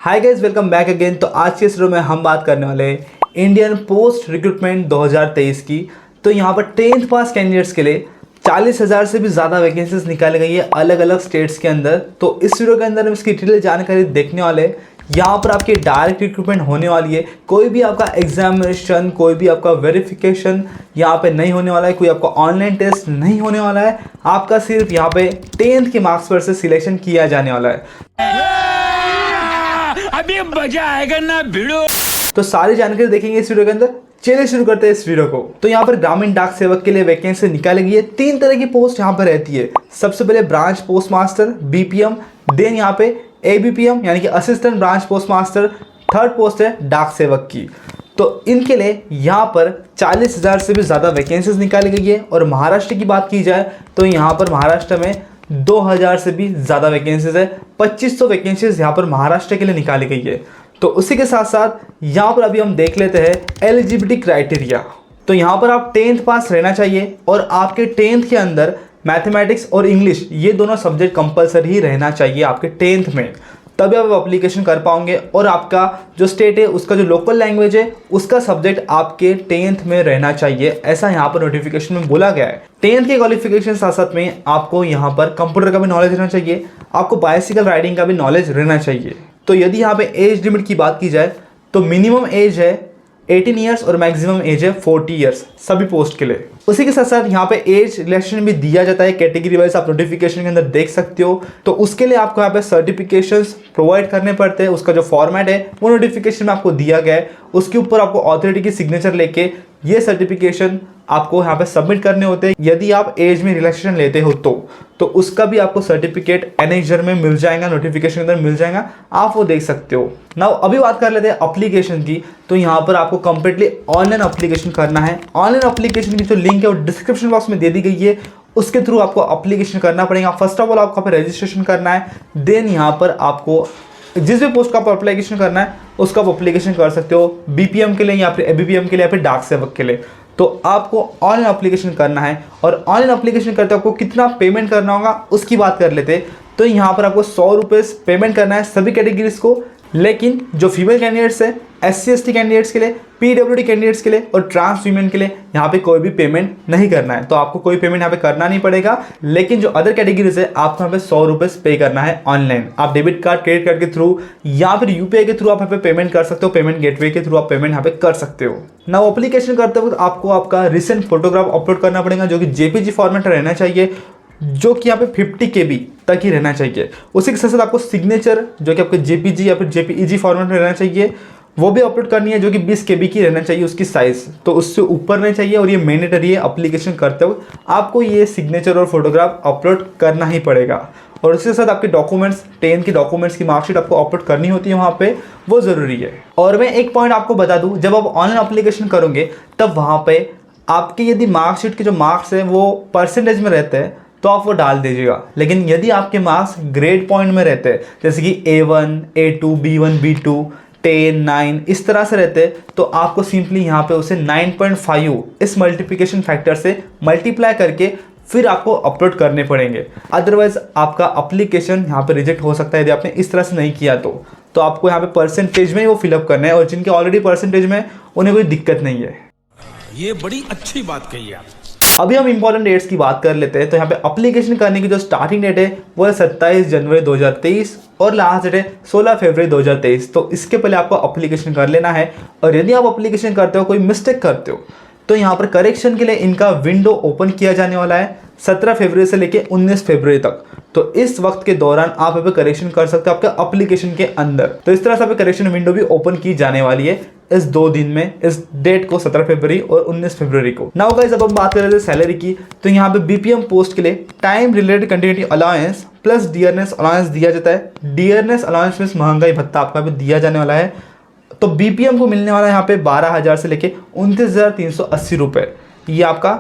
Hi guys, welcome back again. तो आज के इस वीडियो में हम बात करने वाले हैं इंडियन पोस्ट रिक्रूटमेंट 2023 की। तो यहाँ पर 10th पास कैंडिडेट्स के लिए 40,000 से भी ज़्यादा वैकेंसीज निकाली गई है अलग अलग स्टेट्स के अंदर। तो इस वीडियो के अंदर हम इसकी डिटेल जानकारी देखने वाले हैं। यहाँ पर आपकी डायरेक्ट रिक्रूटमेंट होने वाली है, कोई भी आपका एग्जामिनेशन, कोई भी आपका वेरिफिकेशन यहाँ पे नहीं होने वाला है, कोई आपका ऑनलाइन टेस्ट नहीं होने वाला है। आपका सिर्फ यहाँ पे 10th के मार्क्स पर से सिलेक्शन किया जाने वाला है। अभी मजा आएगा ना भिड़ो। तो सारी जानकारी देखेंगे इस वीडियो के अंदर। चलिए शुरू करते हैं इस वीडियो को। तो यहाँ पर ग्रामीण डाक सेवक के लिए वैकेंसी निकाली गई है। 3 तरह की पोस्ट यहाँ पर रहती है। सबसे पहले branch post master BPM, then यहाँ पे एबीपीएम यानी कि assistant branch post master, third post है डाक सेवक की। तो इनके लिए यहाँ पर 40,000 से भी ज़्यादा वैकेंसीज निकाली गई है। और महाराष्ट्र की बात की जाए तो यहाँ पर महाराष्ट्र में 2000 से भी ज़्यादा वैकेंसीज है। 2500 वैकेंसीज यहाँ पर महाराष्ट्र के लिए निकाली गई है। तो उसी के साथ साथ यहाँ पर अभी हम देख लेते हैं एलिजिबिलिटी क्राइटेरिया। तो यहाँ पर आप 10th पास रहना चाहिए और आपके 10th के अंदर मैथमेटिक्स और इंग्लिश ये दोनों सब्जेक्ट कंपलसरी रहना चाहिए आपके 10th में, तभी आप एप्लीकेशन कर पाओगे। और आपका जो स्टेट है उसका जो लोकल लैंग्वेज है उसका सब्जेक्ट आपके 10th में रहना चाहिए, ऐसा यहाँ पर नोटिफिकेशन में बोला गया है। 10th के क्वालिफिकेशन साथ साथ में आपको यहाँ पर कंप्यूटर का भी नॉलेज रहना चाहिए, आपको बाइसिकल राइडिंग का भी नॉलेज रहना चाहिए। तो यदि यहाँ पे एज लिमिट की बात की जाए तो मिनिमम एज है 18 ईयर्स और मैक्सिमम एज है 40 ईयर्स सभी पोस्ट के लिए। उसी के साथ साथ यहाँ पे एज रिलेक्शन भी दिया जाता है कैटेगरी वाइज, आप नोटिफिकेशन के अंदर देख सकते हो। तो उसके लिए आपको यहाँ पे सर्टिफिकेशंस प्रोवाइड करने पड़ते हैं। उसका जो फॉर्मेट है वो नोटिफिकेशन में आपको दिया गया है। उसके ऊपर आपको अथॉरिटी की सिग्नेचर लेके ये सर्टिफिकेशन आपको यहाँ पे सबमिट करने होते हैं। यदि आप एज में रिलैक्सेशन लेते हो तो उसका भी आपको सर्टिफिकेट एनेक्सर में मिल जाएगा, नोटिफिकेशन के अंदर मिल जाएगा, आप वो देख सकते हो। नाउ अभी बात कर लेते हैं एप्लीकेशन की। तो यहाँ पर आपको कंप्लीटली ऑनलाइन एप्लीकेशन करना है। ऑनलाइन एप्लीकेशन की जो लिंक है वो डिस्क्रिप्शन बॉक्स में दे दी गई है, उसके थ्रू आपको एप्लीकेशन करना पड़ेगा। फर्स्ट ऑफ ऑल आपको यहाँ पर रजिस्ट्रेशन करना है, देन यहाँ पर आपको जिस भी पोस्ट का आप एप्लीकेशन करना है उसका आप एप्लीकेशन कर सकते हो, बीपीएम के लिए या फिर एबीपीएम के लिए या फिर डाक सेवक के लिए। तो आपको ऑनलाइन एप्लीकेशन करना है। और ऑनलाइन एप्लीकेशन करते आपको कितना पेमेंट करना होगा उसकी बात कर लेते हैं। तो यहाँ पर आपको 100 रुपये पेमेंट करना है सभी कैटेगरीज को। लेकिन जो फीमेल कैंडिडेट्स है, SC/ST कैंडिडेट्स के लिए, PWD कैंडिडेट्स के लिए और ट्रांस वीमेन के लिए यहाँ पे कोई भी पेमेंट नहीं करना है। तो आपको कोई पेमेंट यहाँ पे करना नहीं पड़ेगा। लेकिन जो अदर कैटेगरीज है आपको यहाँ पे 100 रुपये पे करना है ऑनलाइन। आप डेबिट कार्ड, क्रेडिट कार्ड के थ्रू या फिर UPI के थ्रू आप यहाँ पे पेमेंट कर सकते हो। पेमेंट गेटवे के थ्रू आप पेमेंट यहाँ पे कर सकते हो। ना एप्लीकेशन करते वक्त आपको आपका रिसेंट फोटोग्राफ अपलोड करना पड़ेगा जो कि JPG फॉर्मेट रहना चाहिए, जो कि यहाँ पे 50 KB तक ही रहना चाहिए। उसी के साथ साथ आपको सिग्नेचर जो कि आपके JPG या फिर JPEG फॉर्मेट में रहना चाहिए वो भी अपलोड करनी है, जो कि 20 KB की रहना चाहिए उसकी साइज़। तो उससे ऊपर नहीं चाहिए और ये मैंडेटरी है। एप्लीकेशन करते वक्त आपको ये सिग्नेचर और फोटोग्राफ अपलोड करना ही पड़ेगा। और उसके साथ आपके डॉक्यूमेंट्स, 10th के डॉक्यूमेंट्स की मार्कशीट आपको अपलोड करनी होती है वहाँ पे, वो ज़रूरी है। और मैं एक पॉइंट आपको बता दूँ, जब आप ऑनलाइन एप्लीकेशन करोगे तब वहाँ पर आपकी यदि मार्कशीट के जो मार्क्स हैं वो परसेंटेज में रहते हैं तो आप वो डाल दीजिएगा। लेकिन यदि आपके मार्क्स ग्रेड पॉइंट में रहते हैं, जैसे कि A1, A2, B1, B2, 10, 9 इस तरह से रहते हैं, तो आपको सिंपली यहाँ पे उसे 9.5 इस मल्टीप्लिकेशन फैक्टर से मल्टीप्लाई करके फिर आपको अपलोड करने पड़ेंगे। अदरवाइज आपका एप्लीकेशन यहाँ पे रिजेक्ट हो सकता है यदि आपने इस तरह से नहीं किया तो आपको यहाँ पे परसेंटेज में ही वो फिलअप करना है। और जिनके ऑलरेडी परसेंटेज में उन्हें कोई दिक्कत नहीं है। ये बड़ी अच्छी बात कही आप। अभी हम इंपॉर्टेंट डेट्स की बात कर लेते हैं। तो यहाँ पे एप्लीकेशन करने की जो स्टार्टिंग डेट है वो है 27 जनवरी 2023 और लास्ट डेट है 16 फरवरी 2023। तो इसके पहले आपको एप्लीकेशन कर लेना है। और यदि आप एप्लीकेशन करते हो, कोई मिस्टेक करते हो, तो यहाँ पर करेक्शन के लिए इनका विंडो ओपन किया जाने वाला है 17 फरवरी से लेकर 19 फरवरी तक। तो इस वक्त के दौरान आप यहाँ पे करेक्शन कर सकते हो आपके एप्लीकेशन के अंदर। तो इस तरह से करेक्शन विंडो भी ओपन की जाने वाली है इस 2 दिन में, इस डेट को 17 फरवरी और 19 फरवरी को। नाउ गाइस, अब हम बात कर रहे थे सैलरी की। तो यहाँ पे BPM पोस्ट के लिए time related continuity allowance plus dearness allowance दिया जाता है। डियरनेस अलाउंस में महंगाई भत्ता आपको यहाँ पे दिया जाने वाला है। तो BPM को मिलने वाला है यहाँ पे 12,000 से लेके 29,380 रुपये, ये आपका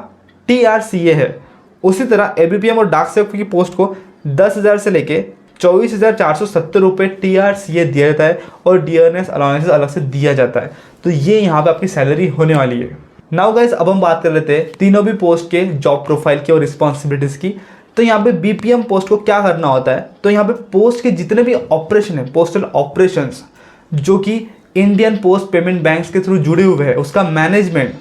TRCA है। उसी तरह ABPM और डाक सेवक की पोस्ट को 10,000 से लेके 24,470 रुपये TRCA दिया जाता है और डियरनेस अलाउंसेस अलग से दिया जाता है। तो ये यहाँ पे आपकी सैलरी होने वाली है। नाउ गाइस, अब हम बात कर लेते हैं तीनों भी पोस्ट के जॉब प्रोफाइल की और रिस्पॉन्सिबिलिटीज़ की। तो यहाँ पे बीपीएम पोस्ट को क्या करना होता है, तो यहाँ पे पोस्ट के जितने भी ऑपरेशन है, पोस्टल ऑपरेशंस, जो कि इंडियन पोस्ट पेमेंट बैंक्स के थ्रू जुड़े हुए हैं, उसका मैनेजमेंट,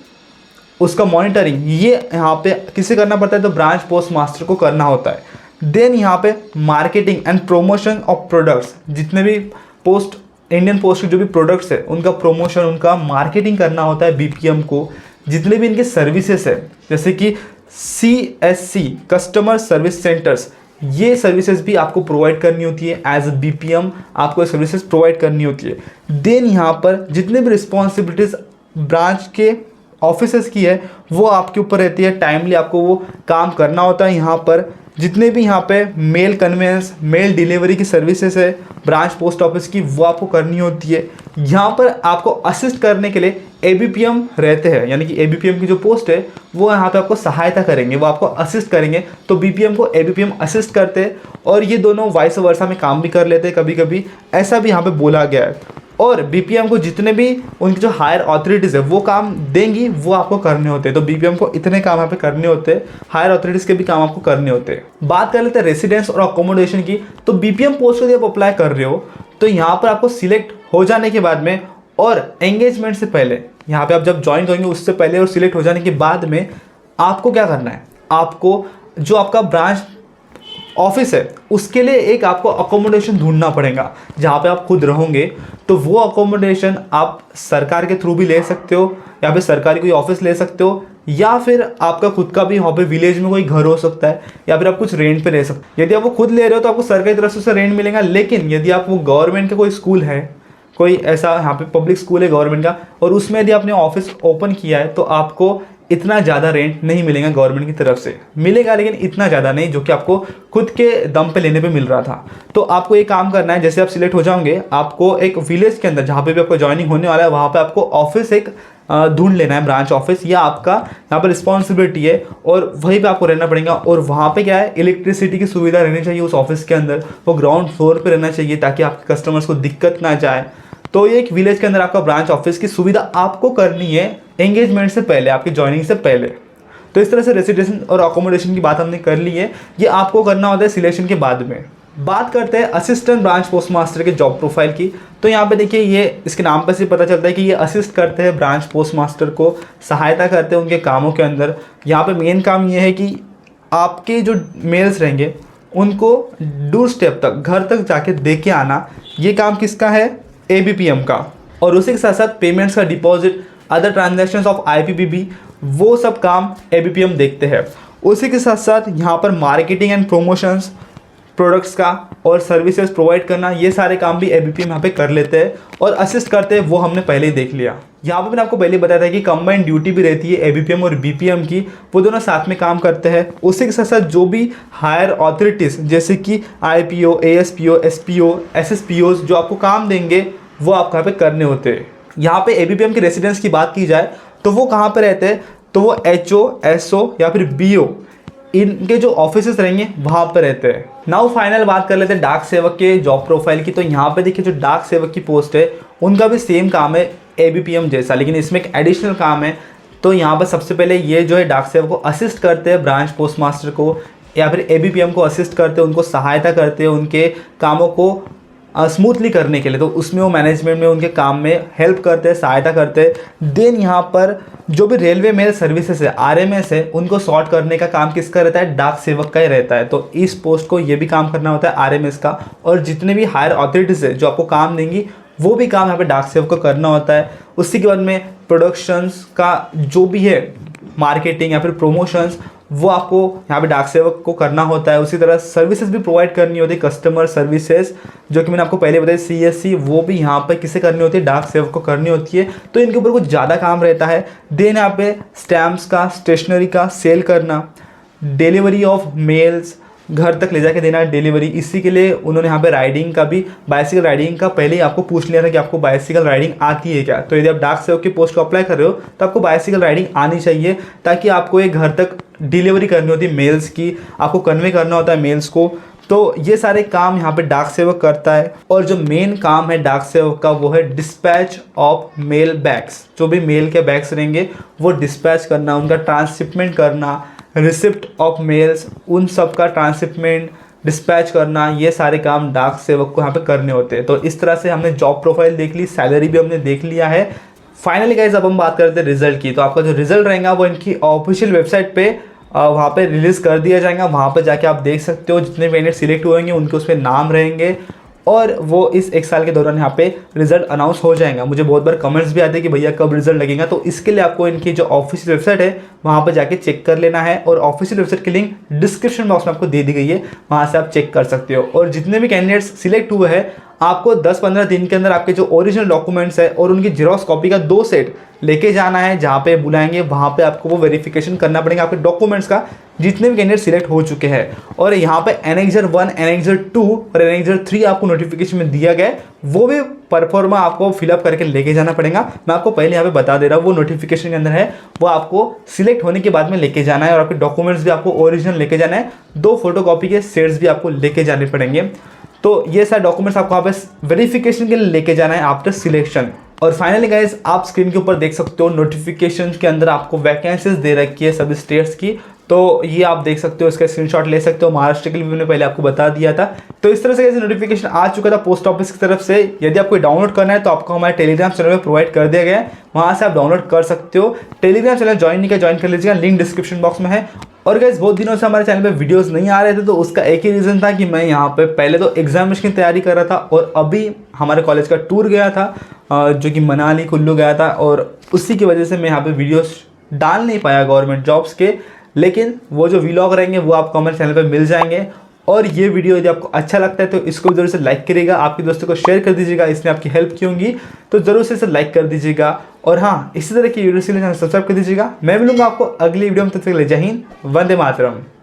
उसका मॉनिटरिंग, ये यहाँ पे किसे करना पड़ता है? तो ब्रांच पोस्ट मास्टर को करना होता है। देन यहाँ पे marketing and promotion of products, जितने भी इंडियन पोस्ट के जो भी प्रोडक्ट्स है उनका प्रमोशन, उनका मार्केटिंग करना होता है बीपीएम को। जितने भी इनके सर्विसेज है जैसे कि CSC कस्टमर सर्विस सेंटर्स, ये सर्विसेज भी आपको प्रोवाइड करनी होती है। एज अ बीपीएम आपको सर्विसेज प्रोवाइड करनी होती है। देन यहाँ पर जितने भी रिस्पॉन्सिबिलिटीज़ ब्रांच के ऑफिसेस की है वो आपके ऊपर रहती है। टाइमली आपको वो काम करना होता है। यहाँ पर जितने भी यहाँ पे मेल कन्वेंस, मेल डिलीवरी की सर्विसेज है ब्रांच पोस्ट ऑफिस की, वो आपको करनी होती है। यहाँ पर आपको असिस्ट करने के लिए ABPM रहते हैं, यानी कि ABPM की जो पोस्ट है वो यहाँ पे आपको सहायता करेंगे, वो आपको असिस्ट करेंगे। तो BPM को ABPM असिस्ट करते हैं और ये दोनों वाइस वर्सा में काम भी कर लेते हैं कभी कभी, ऐसा भी यहाँ पे बोला गया है। और BPM को जितने भी उनकी जो हायर अथॉरिटीज़ है वो काम देंगी वो आपको करने होते हैं। तो BPM को इतने काम यहाँ पे करने होते हैं, हायर अथॉरिटीज़ के भी काम आपको करने होते हैं। बात कर लेते हैं रेसिडेंस और अकोमोडेशन की। तो BPM पोस्ट को जब अप्लाई कर रहे हो तो यहाँ पर आपको सिलेक्ट हो जाने के बाद में और एंगेजमेंट से पहले, यहाँ पे आप जब ज्वाइन करेंगे उससे पहले और सिलेक्ट हो जाने के बाद में आपको क्या करना है? आपको जो आपका ब्रांच ऑफिस है उसके लिए एक आपको अकोमोडेशन ढूंढना पड़ेगा जहाँ पे आप खुद रहोगे। तो वो अकोमोडेशन आप सरकार के थ्रू भी ले सकते हो, या फिर सरकारी कोई ऑफिस ले सकते हो, या फिर आपका खुद का भी वहाँ पे विलेज में कोई घर हो सकता है, या फिर आप कुछ रेंट पे रह सकते हो। यदि आप वो खुद ले रहे हो तो आपको सरकारी तरफ से उससे रेंट मिलेगा। लेकिन यदि आप वो गवर्नमेंट का कोई स्कूल है, कोई ऐसा यहाँ पे पब्लिक स्कूल है गवर्नमेंट का, और उसमें यदि आपने ऑफिस ओपन किया है तो आपको इतना ज़्यादा रेंट नहीं मिलेगा गवर्नमेंट की तरफ से, मिलेगा लेकिन इतना ज़्यादा नहीं जो कि आपको खुद के दम पे लेने पे मिल रहा था। तो आपको एक काम करना है, जैसे आप सिलेक्ट हो जाओगे आपको एक विलेज के अंदर जहाँ पे भी आपको ज्वाइनिंग होने वाला है वहाँ पे आपको ऑफिस एक ढूंढ लेना है, ब्रांच ऑफिस, या आपका यहाँ पर रिस्पॉन्सिबिलिटी है और वहीं पे आपको रहना पड़ेगा। और वहाँ पे क्या है, इलेक्ट्रिसिटी की सुविधा रहनी चाहिए उस ऑफिस के अंदर, वो ग्राउंड फ्लोर पे रहना चाहिए ताकि आपके कस्टमर्स को दिक्कत ना जाए। तो ये एक विलेज के अंदर आपका ब्रांच ऑफिस की सुविधा आपको करनी है एंगेजमेंट से पहले, आपकी ज्वाइनिंग से पहले। तो इस तरह से रेसिडेंस और अकोमोडेशन की बात हमने कर ली है, ये आपको करना होता है सिलेक्शन के बाद में। बात करते हैं असिस्टेंट ब्रांच पोस्ट मास्टर के जॉब प्रोफाइल की। तो यहाँ पे देखिए, ये इसके नाम पर से पता चलता है कि ये असिस्ट करते हैं ब्रांच पोस्ट मास्टर को, सहायता करते हैं उनके कामों के अंदर। यहाँ पे मेन काम ये है कि आपके जो मेल्स रहेंगे उनको डोर स्टेप तक, घर तक जाके दे के आना, ये काम किसका है? ABPM का। और उसी के साथ साथ पेमेंट्स का deposit, other transactions of IPPB, वो सब काम ABPM देखते हैं। उसी के साथ साथ यहाँ पर मार्केटिंग एंड प्रमोशंस, प्रोडक्ट्स का और सर्विसेज प्रोवाइड करना, ये सारे काम भी ABPM यहाँ पे कर लेते हैं और असिस्ट करते हैं, वो हमने पहले ही देख लिया। यहाँ पे मैंने आपको पहले बताया था कि कंबाइंड ड्यूटी भी रहती है ABPM और BPM की, वो दोनों साथ में काम करते हैं। उसी के साथ साथ जो भी हायर अथॉरिटीज़ जैसे कि IPO, ASPO, SPO, SSPOs जो आपको काम देंगे वो आपको यहाँ पे करने होते हैं। यहाँ पे ABPM के रेसिडेंस की बात की जाए तो वो कहाँ पे रहते हैं? तो वो HO, SO या फिर BO, इनके जो ऑफिसेस रहेंगे वहाँ पर रहते हैं। नाउ फाइनल बात कर लेते हैं डाक सेवक के जॉब प्रोफाइल की। तो यहाँ पे देखिए, जो डाक सेवक की पोस्ट है उनका भी सेम काम है ABPM जैसा, लेकिन इसमें एक एडिशनल काम है। तो यहाँ पर सबसे पहले ये जो है डाक सेवक को असिस्ट करते हैं ब्रांच पोस्ट मास्टर को, या फिर ABPM को असिस्ट करते हैं, उनको सहायता करते हैं उनके कामों को स्मूथली करने के लिए। तो उसमें वो मैनेजमेंट में उनके काम में हेल्प करते हैं, सहायता करते हैं। देन यहाँ पर जो भी रेलवे मेल सर्विसेज है, RMS है, उनको सॉर्ट करने का काम किसका रहता है? डाक सेवक का ही रहता है। तो इस पोस्ट को ये भी काम करना होता है RMS का। और जितने भी हायर अथॉरिटीज़ है जो आपको काम देंगी वो भी काम यहाँ पे डाक सेवक को करना होता है। उसी के बाद में प्रोडक्शंस का जो भी है, मार्केटिंग या फिर प्रोमोशंस, वो आपको यहाँ पे डाक सेवक को करना होता है। उसी तरह सर्विसेज भी प्रोवाइड करनी होती है, कस्टमर सर्विसेज, जो कि मैंने आपको पहले बताया CSC, वो भी यहाँ पे किसे करनी होती है? डाक सेवक को करनी होती है। तो इनके ऊपर कुछ ज़्यादा काम रहता है। देन यहाँ पे स्टैम्प्स का, स्टेशनरी का सेल करना, डिलीवरी ऑफ मेल्स, घर तक ले जाके देना डिलीवरी। इसी के लिए उन्होंने यहाँ पे राइडिंग का भी, बाइसिकल राइडिंग का पहले ही आपको पूछ लिया था कि आपको बाइसिकल राइडिंग आती है क्या। तो यदि आप डाक सेवक की पोस्ट को अप्लाई कर रहे हो तो आपको बाइसिकल राइडिंग आनी चाहिए, ताकि आपको एक घर तक डिलीवरी करनी होती है मेल्स की, आपको कन्वे करना होता है मेल्स को। तो ये सारे काम यहाँ पे डाक सेवक करता है। और जो मेन काम है डाक सेवक का वो है डिस्पैच ऑफ मेल बैग्स। जो भी मेल के बैग्स रहेंगे वो डिस्पैच करना, उनका ट्रांसशिपमेंट करना, रिसिप्ट ऑफ मेल्स, उन सब का ट्रांसशिपमेंट, डिस्पैच करना, ये सारे काम डाक सेवक को यहाँ पे करने होते हैं। तो इस तरह से हमने जॉब प्रोफाइल देख ली, सैलरी भी हमने देख लिया है। फाइनली गाइस अब हम बात करते हैं रिजल्ट की। तो आपका जो रिजल्ट रहेगा वो इनकी ऑफिशियल वेबसाइट पे वहाँ पे रिलीज़ कर दिया जाएगा। वहाँ पे जाके आप देख सकते हो जितने कैंडिडेट सिलेक्ट हुए होंगे उनके उसमें नाम रहेंगे और वो इस 1 साल के दौरान यहाँ पे रिजल्ट अनाउंस हो जाएगा। मुझे बहुत बार कमेंट्स भी आते हैं कि भैया कब रिजल्ट लगेगा, तो इसके लिए आपको इनकी जो ऑफिशियल वेबसाइट है वहाँ पे जाके चेक कर लेना है और ऑफिशियल वेबसाइट की लिंक डिस्क्रिप्शन बॉक्स में आपको दे दी गई है, वहाँ से आप चेक कर सकते हो। और जितने भी कैंडिडेट्स सिलेक्ट हुए हैं आपको 10-15 दिन के अंदर आपके जो ओरिजिनल डॉक्यूमेंट्स है और उनकी जेरॉक्स कॉपी का 2 सेट लेके जाना है। जहाँ पे बुलाएंगे वहाँ पे आपको वो वेरिफिकेशन करना पड़ेगा आपके डॉक्यूमेंट्स का, जितने भी कैंडिडेट सिलेक्ट हो चुके हैं। और यहाँ पे एनेक्जर 1, एनेक्जर 2 और एनेक्जर 3 आपको नोटिफिकेशन में दिया गया है, वो भी परफॉर्मा आपको फिलअप करके लेके जाना पड़ेगा। मैं आपको पहले यहाँ पे बता दे रहा हूँ, वो नोटिफिकेशन के अंदर है, वो आपको सिलेक्ट होने के बाद में लेके जाना है और आपके डॉक्यूमेंट्स भी आपको ओरिजिनल लेके जाना है। 2 फोटोकॉपी के सेट्स भी आपको लेके जाने पड़ेंगे। तो ये सारे डॉक्यूमेंट्स आपको वहाँ पे वेरिफिकेशन के लिए लेके जाना है आफ्टर सिलेक्शन। और फाइनली गाइज आप स्क्रीन के ऊपर देख सकते हो नोटिफिकेशन के अंदर आपको वैकेंसीज दे रखी है सभी स्टेट्स की, तो ये आप देख सकते हो, इसका स्क्रीनशॉट ले सकते हो। महाराष्ट्र के लिए मैंने पहले आपको बता दिया था। तो इस तरह से कैसे नोटिफिकेशन आ चुका था पोस्ट ऑफिस की तरफ से। यदि आपको डाउनलोड करना है तो आपको हमारे टेलीग्राम चैनल में प्रोवाइड कर दिया गया है, वहाँ से आप डाउनलोड कर सकते हो। टेलीग्राम चैनल ज्वाइन नहीं किया, ज्वाइन कर लीजिएगा, लिंक डिस्क्रिप्शन बॉक्स में है। और गाइस बहुत दिनों से हमारे चैनल पे वीडियोस नहीं आ रहे थे, तो उसका एक ही रीज़न था कि मैं यहाँ पे पहले तो एग्जामिनेशन की तैयारी कर रहा था और अभी हमारे कॉलेज का टूर गया था जो कि मनाली कुल्लू गया था, और उसी की वजह से मैं यहाँ पे वीडियोस डाल नहीं पाया गवर्नमेंट जॉब्स के। लेकिन वो जो व्लॉग रहेंगे वो आपको हमारे चैनल पर मिल जाएंगे। और ये वीडियो यदि आपको अच्छा लगता है तो इसको ज़रूर से लाइक करिएगा, आपके दोस्तों को शेयर कर दीजिएगा, इसने आपकी हेल्प की होंगी, तो ज़रूर से इसे लाइक कर दीजिएगा। और हाँ, इसी तरह की वीडियो के लिए चैनल सब्सक्राइब कर दीजिएगा। मैं मिलूंगा आपको अगली वीडियो में, तब तक के लिए जय हिंद, वंदे मातरम।